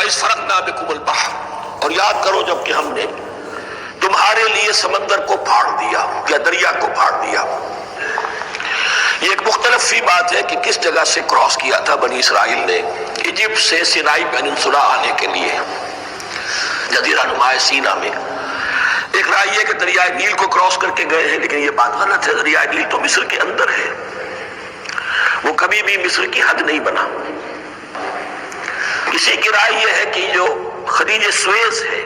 وَإِذْ فَرَقْنَا بِكُمُ الْبَحْرَ، اور یاد کرو جب کہ ہم نے تمہارے لیے سمندر کو پھاڑ دیا یا دریا کو پھاڑ دیا۔ یہ ایک مختلف سی بات ہے کہ کس جگہ سے کراس کیا تھا بنی اسرائیل نے ایجپٹ سے سینائی پیننسولا آنے کے لیے، جزیرہ نما سینا میں۔ ایک رائے یہ کہ دریائے نیل کو کراس کر کے گئے ہیں، لیکن یہ بات غلط ہے۔ دریائے نیل تو مصر کے اندر ہے، وہ کبھی بھی مصر کی حد نہیں بنا۔ کسی کی رائے یہ ہے کہ جو خلیج سویز ہے،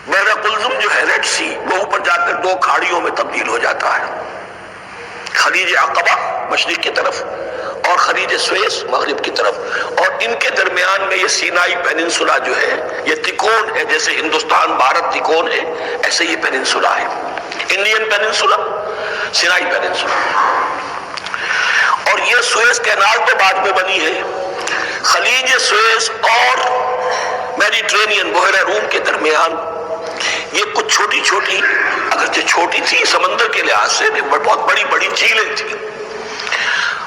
بحر قلزم جو ہے ریڈ سی، وہ اوپر جا کر دو کھاڑیوں میں تبدیل ہو جاتا ہے، خلیج عقبہ مشرق کی طرف اور خلیج سویز مغرب کی طرف، اور ان کے درمیان میں یہ سینائی پیننسولا جو ہے یہ تکون ہے، جیسے ہندوستان بھارت تکون ہے ایسے یہ پیننسولا ہے، انڈین پیننسولا، سینائی پیننسولا۔ اور یہ سویز کینال تو بعد میں بنی ہے۔ خلیج سویز اور میڈیٹرینین بحیرہ روم کے درمیان یہ کچھ چھوٹی چھوٹی، اگرچہ چھوٹی تھی سمندر کے لحاظ سے، بہت بڑی بڑی جھیلیں تھیں،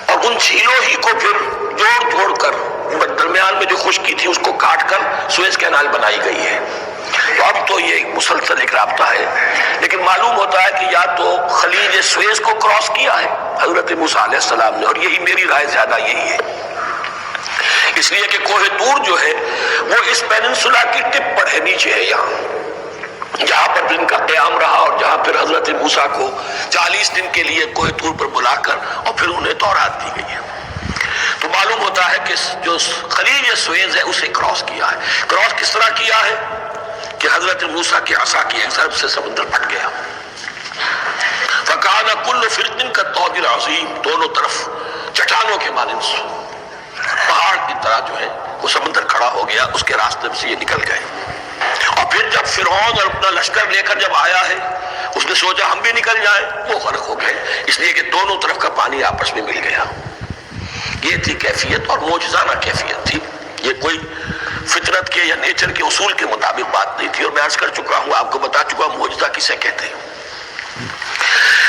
اور ان جھیلوں ہی کو پھر جوڑ جوڑ کر درمیان میں جو خشکی تھی اس کو کاٹ کر سویز کینال بنائی گئی ہے۔ تو اب تو یہ مسلسل ایک رابطہ ہے، لیکن معلوم ہوتا ہے کہ یا تو خلیج سویز کو کراس کیا ہے حضرت موسیٰ علیہ السلام نے، اور یہی میری رائے زیادہ یہی ہے، اس لیے کہ کوہ طور جو ہے وہ اس پیننسولا کی ٹپ پر ہے، نیچے ہے یہاں، جہاں پر دن کا قیام رہا اور جہاں پھر حضرت موسیٰ کو 40 دن کے لیے کوہ طور پر بلا کر اور پھر انہیں تورات دی گئی ہے۔ تو معلوم ہوتا ہے کہ جو خلیج سویز ہے اسے کراس کیا ہے۔ کراس کس طرح کیا ہے کہ حضرت موسیٰ کی عصا کی ایک ضرب سے سمندر پھٹ گیا، فَكَانَ كُلُّ فِرْقٍ كَالطَّوْدِ الْعَظِيمِ، دونوں طرف چٹانوں کے مانند پہاڑ کی طرح جو ہے وہ سمندر کھڑا ہو گیا، اس کے راستے سے یہ نکل گئے۔ اور پھر جب فرعون اور اپنا لشکر لے کر جب آیا ہے، اس نے سوچا ہم بھی نکل جائیں، وہ غرق ہو گئے، اس لیے کہ دونوں طرف کا پانی آپس میں مل گیا۔ یہ تھی کیفیت، اور معجزانہ کیفیت تھی، یہ کوئی فطرت کے یا نیچر کے اصول کے مطابق بات نہیں تھی، اور میں عرض کر چکا ہوں، آپ کو بتا چکا ہوں معجزہ کسے کہتے ہیں۔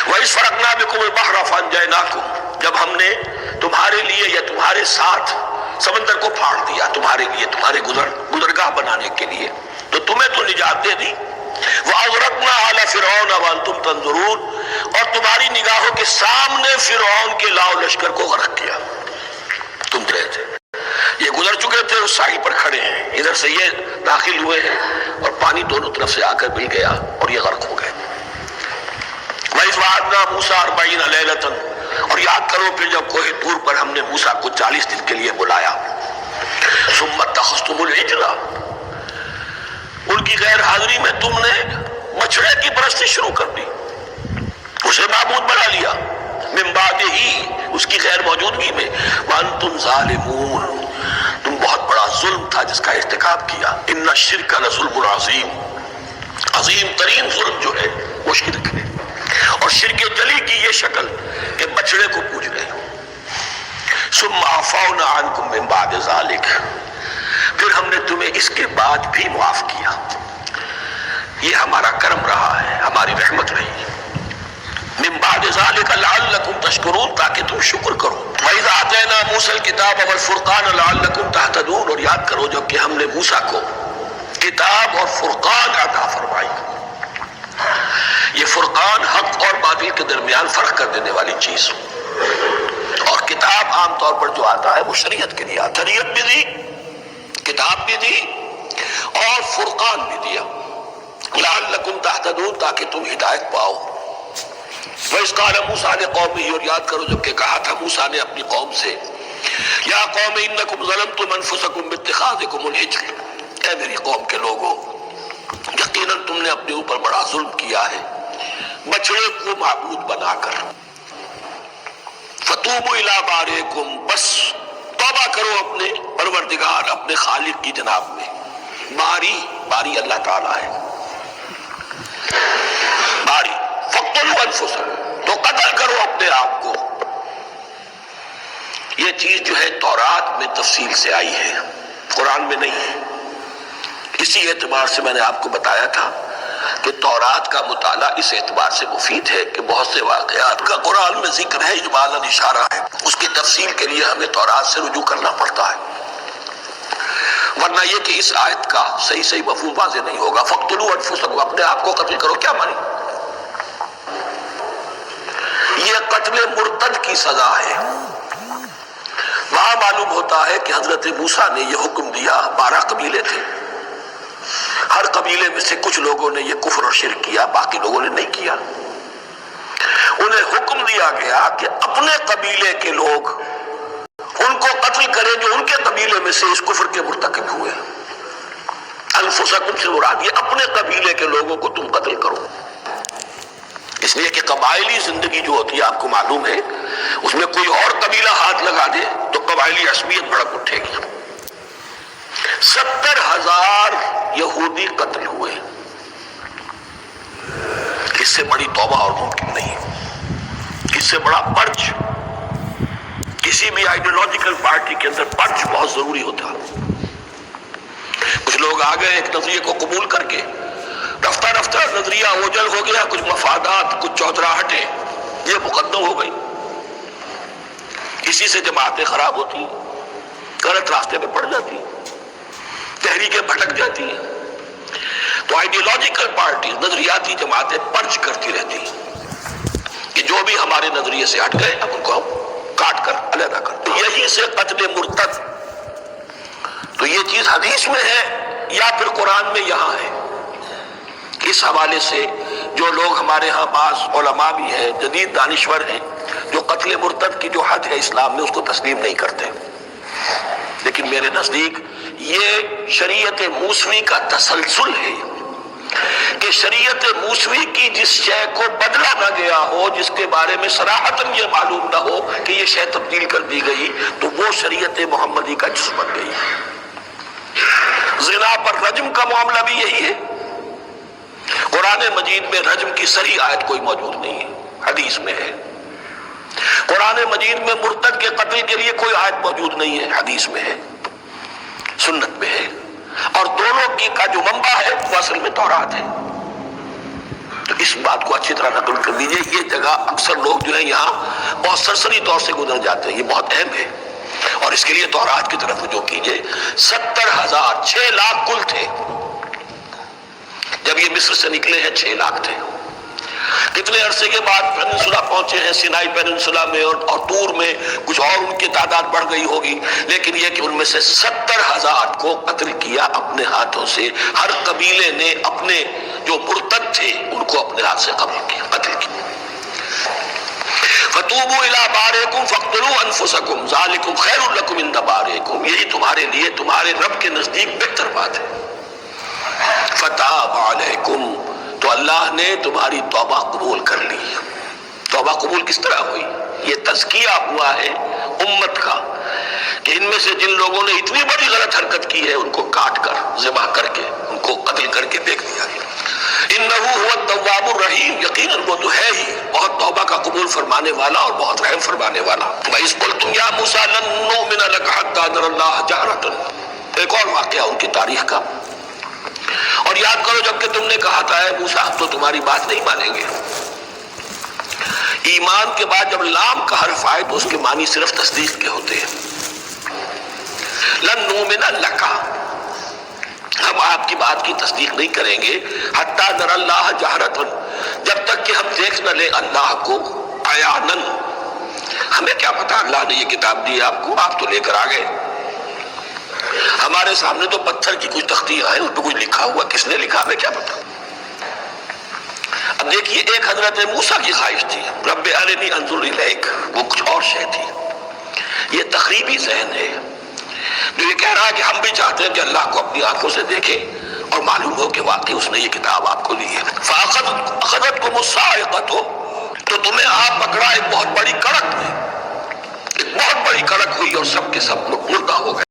وَإِذْ فَرَقْنَا بِكُمُ الْبَحْرَ فَأَنْجَيْنَاكُمْ، جب ہم نے تمہارے لیے یا تمہارے ساتھ سمندر کو پھاڑ دیا، تمہارے لیے، تمہارے گزرگاہ بنانے کے لیے، تو تمہیں تو نجات دے دی۔ وَأَغْرَقْنَا آلَ فِرْعَوْنَ وَأَنْتُمْ تَنظُرُونَ، اور تمہاری نگاہوں کے سامنے فرعون کے لاؤ لشکر کو غرق کیا، تم رہے تھے، یہ گزر چکے تھے، اس ساحل پر کھڑے ہیں، ادھر سے یہ داخل ہوئے ہیں، اور پانی دونوں طرف سے آ کر مل گیا اور یہ غرق ہو گئے۔ وَإِذْ وَعَدْنَا مُوسَىٰ 40 لَيْلَةً، اور یاد کرو پھر جب کوہ طور پر ہم نے موسیٰ کو 40 دن کے لیے بلایا۔ ثُمَّ اتَّخَذْتُمُ الْعِجْلَ، ان کی غیر حاضری میں تم نے بچڑے کی پرستی شروع کر دی، اسے معبود بنا لیا، من بعدہ، اس کی غیر موجودگی میں، وَأَنْتُمْ ظَالِمُونَ، تم بہت بڑا ظلم تھا جس کا ارتکاب کیا۔ إِنَّ الشِّرْكَ لَظُلْمٌ عَظِيمٌ، عظیم ترین ظلم جو ہے وہ شرک ہے، اور شرک جلی کی یہ شکل کہ بچڑے کو پوج رہے ہو۔ ثُمَّ عَفَوْنَا عَنْكُمْ مِنْ بَعْدِ ذَلِكَ، پھر ہم نے تمہیں اس کے بعد بھی معاف کیا، یہ ہمارا کرم رہا ہے، ہماری رحمت رہی ہے۔ من بعد ذلك لعلكم تشکرون، تاکہ تم شکر کرو۔ وَإِذْ آتَيْنَا مُوسَى الْكِتَابَ وَالْفُرْقَانَ لَعَلَّكُمْ تَهْتَدُونَ، اور یاد کرو جب کہ ہم نے موسیٰ کو کتاب اور فرقان عطا فرمائی۔ یہ فرقان حق اور باطل کے درمیان فرق کر دینے والی چیز، اور کتاب عام طور پر جو آتا ہے وہ شریعت کے لیے آتا، شریعت بھی دی، کتاب بھی دی، اور فرقان بھی دیا، لعلکم تہتدون، تاکہ تم ہدایت پاؤ۔ وَإِذْ قَالَ مُوسَىٰ لِقَوْمِهِ، اور یاد کرو جب کہ کہا تھا موسیٰ نے اپنی قوم سے، یا قوم انکم ظلمتم انفسکم باتخاذکم العجل، اے میری قوم کے لوگوں، یقیناً تم نے اپنے اوپر بڑا ظلم کیا ہے بچڑے کو معبود بنا کر۔ فَتُوبُوا إِلَىٰ بَارِئِكُمْ، بس توبہ کرو اپنے پروردگار، اپنے خالق کی جناب میں۔ باری اللہ تعالیٰ ہے، باری۔ فَاقْتُلُوا أَنفُسَكُمْ، تو قتل کرو اپنے آپ کو۔ یہ چیز جو ہے تورات میں تفصیل سے آئی ہے، قرآن میں نہیں ہے۔ اسی اعتبار سے میں نے آپ کو بتایا تھا کہ تورات کا مطالعہ اس اعتبار سے مفید ہے کہ بہت سے واقعات کا قرآن میں ذکر ہے، اجمالاً اشارہ ہے، اس کی تفصیل کے لیے ہمیں تورات سے رجوع کرنا پڑتا ہے۔ ورنہ یہ کہ اس آیت کا صحیح مفہوم واضح نہیں ہوگا. فَاقْتُلُوا أَنفُسَكُمْ، اپنے آپ کو قتل کرو، کیا مانی؟ یہ قتل مرتد کی سزا ہے. وہاں معلوم ہوتا ہے کہ حضرت موسیٰ نے یہ حکم دیا. 12 قبیلے تھے، ہر قبیلے میں سے کچھ لوگوں نے یہ کفر اور شرک کیا، باقی لوگوں نے نہیں کیا. انہیں حکم دیا گیا کہ اپنے قبیلے کے لوگ ان کو قتل کریں جو ان کے قبیلے میں سے اس کفر کے مرتکب ہوئے. انفسکم سے مراد یہ اپنے قبیلے کے لوگوں کو تم قتل کرو. اس لیے کہ قبائلی زندگی جو ہوتی ہے آپ کو معلوم ہے، اس میں کوئی اور قبیلہ ہاتھ لگا دے تو قبائلی عصبیت بھڑک اٹھے گی. 70,000 یہودی قتل ہوئے. اس سے بڑی توبہ اور ممکن نہیں، اس سے بڑا پرچ. کسی بھی آئیڈیولوجیکل پارٹی کے اندر پرچ بہت ضروری ہوتا ہے. کچھ لوگ آ گئے ایک نظریے کو قبول کر کے، رفتہ رفتہ نظریہ اوجل ہو گیا، کچھ مفادات، کچھ چودراہٹیں یہ مقدم ہو گئی. اسی سے جماعتیں خراب ہوتی ہیں، غلط راستے پہ پڑ جاتی ہیں، تحریکیں بھٹک جاتی ہیں. تو آئیڈیولوجیکل پارٹی، نظریاتی جماعتیں پرچ کرتی رہتی ہیں کہ جو بھی ہمارے نظریے سے ہٹ گئے اب ان کو ہم کاٹ کر علیحدہ کر. یہی سے قتل مرتد. تو یہ چیز حدیث میں ہے یا پھر قرآن میں یہاں ہے. اس حوالے سے جو لوگ ہمارے ہاں بعض علماء بھی ہیں، جدید دانشور ہیں، جو قتل مرتد کی جو حد ہے اسلام میں اس کو تسلیم نہیں کرتے. لیکن میرے نزدیک یہ شریعت موسوی کا تسلسل ہے کہ شریعت موسوی کی جس شے کو بدلا نہ گیا ہو، جس کے بارے میں صراحتاً یہ معلوم نہ ہو کہ یہ شے تبدیل کر دی گئی، تو وہ شریعت محمدی کا جز بن گئی. زنا پر رجم کا معاملہ بھی یہی ہے. قرآن مجید میں رجم کی صریح آیت کوئی موجود نہیں ہے، حدیث میں ہے. قرآن مجید میں مرتد کے قتل کے لیے کوئی آیت موجود نہیں ہے، حدیث میں ہے، سنت میں ہے. اور دونوں کی کا جو منبع ہے وہ اصل میں تورات ہے. تو اس بات کو اچھی طرح نقل کر دیجئے. یہ جگہ اکثر لوگ جو ہے یہاں بہت سرسری طور سے گزر جاتے ہیں، یہ بہت اہم ہے. اور اس کے لیے تورات کی طرف رجوع کیجئے. 70,000، 6 لاکھ کل تھے. جب یہ مصر سے نکلے ہیں 6 لاکھ تھے. کتنے عرصے کے بعد پیننسولا پہنچے ہیں، سینائی پیننسولا میں اور طور میں، کچھ اور ان کی تعداد بڑھ گئی ہوگی. لیکن یہ کہ ان میں سے 70,000 کو قتل کیا اپنے ہاتھوں سے. ہر قبیلے نے اپنے جو مرتد تھے ان کو اپنے ہاتھ سے قتل کیا. فَتُوبُوا إِلَىٰ بَارِئِكُمْ فَاقْتُلُوا أَنفُسَكُمْ ذَٰلِكُمْ خَيْرٌ لَكُمْ عِندَ بَارِئِكُمْ، یہی تمہارے لیے تمہارے رب کے نزدیک بہتر بات ہے. فَتَابَ عَلَيْكُمْ، تو اللہ نے تمہاری توبہ قبول کر لی. توبہ قبول کس طرح ہوئی؟ یہ تزکیہ ہوا ہے امت کا کہ ان میں سے جن لوگوں نے اتنی بڑی غلط حرکت کی ہے ان کو کاٹ کر، ذبح کر کے، ان کو قتل کر کے دیکھ دیا گیا. انہ هو التواب الرحیم، یقیناً وہ تو ہے ہی بہت توبہ کا قبول فرمانے والا اور بہت رحم فرمانے والا. وَإِذْ قُلْتُمْ يَا مُوسَىٰ لَن نُّؤْمِنَ لَكَ حَتَّىٰ نَرَى اللَّهَ جَهْرَةً. ایک اور واقعہ ان کی تاریخ کا. اور یاد کرو جب کہ تم نے کہا تھا اے موسیٰ ہم تو تمہاری بات نہیں مانیں گے. ایمان کے بعد جب لام کا حرف آئے تو اس کے معنی صرف تصدیق کے ہوتے ہیں. لن نؤمن لک، ہم آپ کی بات کی تصدیق نہیں کریں گے حتی نری اللہ جہرۃ، جب تک کہ ہم دیکھ نہ لیں اللہ کو عیاناً. ہمیں کیا پتا اللہ نے یہ کتاب دی آپ کو، آپ تو لے کر آ گئے. ہمارے سامنے تو پتھر کی کچھ تختیاں ہیں، اس پہ کچھ لکھا ہوا، کس نے لکھا ہمیں کیا پتا. اب دیکھیے ایک حضرت موسیٰ کی خواہش تھی رب ارنی انظر الیک، وہ کچھ اور شے تھی. یہ تخریبی ذہن ہے جو یہ کہہ رہا ہے کہ ہم بھی چاہتے ہیں کہ اللہ کو اپنی آنکھوں سے دیکھیں اور معلوم ہو کہ واقعی اس نے یہ کتاب آپ کو دی ہے. فَأَخَذَتْكُمُ الصَّاعِقَةُ، تو تمہیں آپ پکڑا ایک بہت بڑی کڑک میں، ایک بہت بڑی کڑک ہوئی اور سب کے سب لوگ مردہ ہو گئے.